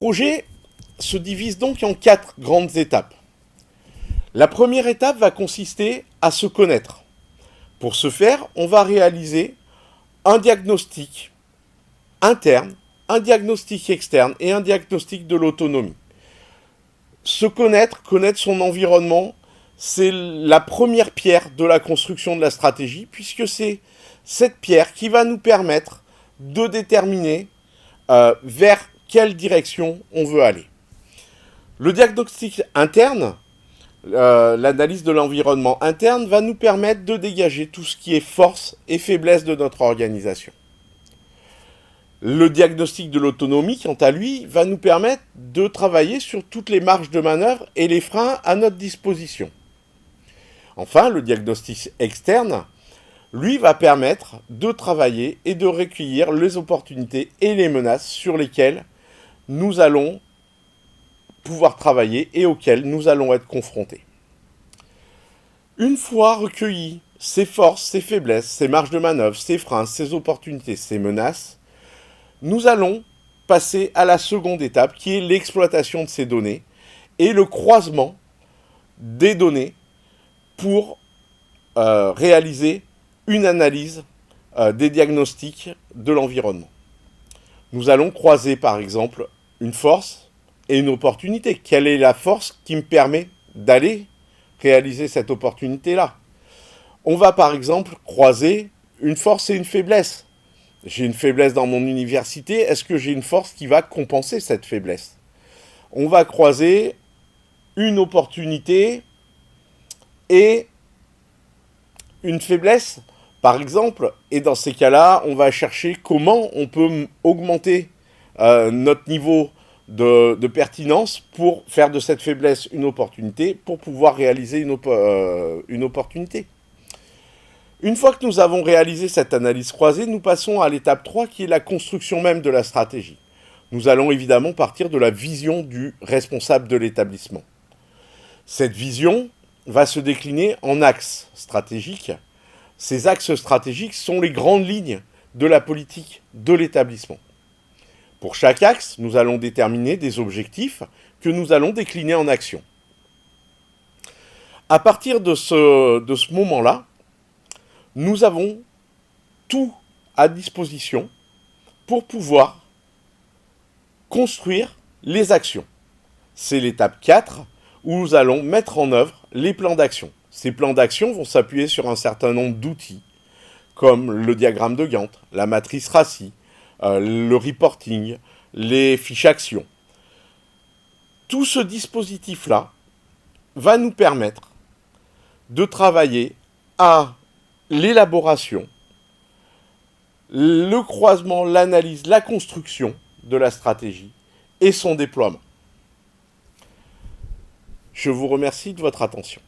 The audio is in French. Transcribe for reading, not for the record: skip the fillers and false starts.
projet se divise donc en 4 grandes étapes. La première étape va consister à se connaître. Pour ce faire, on va réaliser un diagnostic interne, un diagnostic externe et un diagnostic de l'autonomie. Se connaître, connaître son environnement, c'est la première pierre de la construction de la stratégie, puisque c'est cette pierre qui va nous permettre de déterminer vers quelle direction on veut aller. Le diagnostic interne, l'analyse de l'environnement interne, va nous permettre de dégager tout ce qui est force et faiblesse de notre organisation. Le diagnostic de l'autonomie, quant à lui, va nous permettre de travailler sur toutes les marges de manœuvre et les freins à notre disposition. Enfin, le diagnostic externe, lui, va permettre de travailler et de recueillir les opportunités et les menaces sur lesquelles nous allons pouvoir travailler et auxquelles nous allons être confrontés. Une fois recueillis ces forces, ces faiblesses, ces marges de manœuvre, ces freins, ces opportunités, ces menaces, nous allons passer à la seconde étape qui est l'exploitation de ces données et le croisement des données pour réaliser une analyse des diagnostics de l'environnement. Nous allons croiser par exemple une force et une opportunité. Quelle est la force qui me permet d'aller réaliser cette opportunité-là? On va par exemple croiser une force et une faiblesse. J'ai une faiblesse dans mon université, est-ce que j'ai une force qui va compenser cette faiblesse? On va croiser une opportunité et une faiblesse, par exemple, et dans ces cas-là, on va chercher comment on peut augmenter notre niveau de pertinence pour faire de cette faiblesse une opportunité, pour pouvoir réaliser une opportunité. Une fois que nous avons réalisé cette analyse croisée, nous passons à l'étape 3 qui est la construction même de la stratégie. Nous allons évidemment partir de la vision du responsable de l'établissement. Cette vision va se décliner en axes stratégiques. Ces axes stratégiques sont les grandes lignes de la politique de l'établissement. Pour chaque axe, nous allons déterminer des objectifs que nous allons décliner en actions. À partir de ce moment-là, nous avons tout à disposition pour pouvoir construire les actions. C'est l'étape 4 où nous allons mettre en œuvre les plans d'action. Ces plans d'action vont s'appuyer sur un certain nombre d'outils, comme le diagramme de Gantt, la matrice RACI, le reporting, les fiches actions. Tout ce dispositif-là va nous permettre de travailler à l'élaboration, le croisement, l'analyse, la construction de la stratégie et son déploiement. Je vous remercie de votre attention.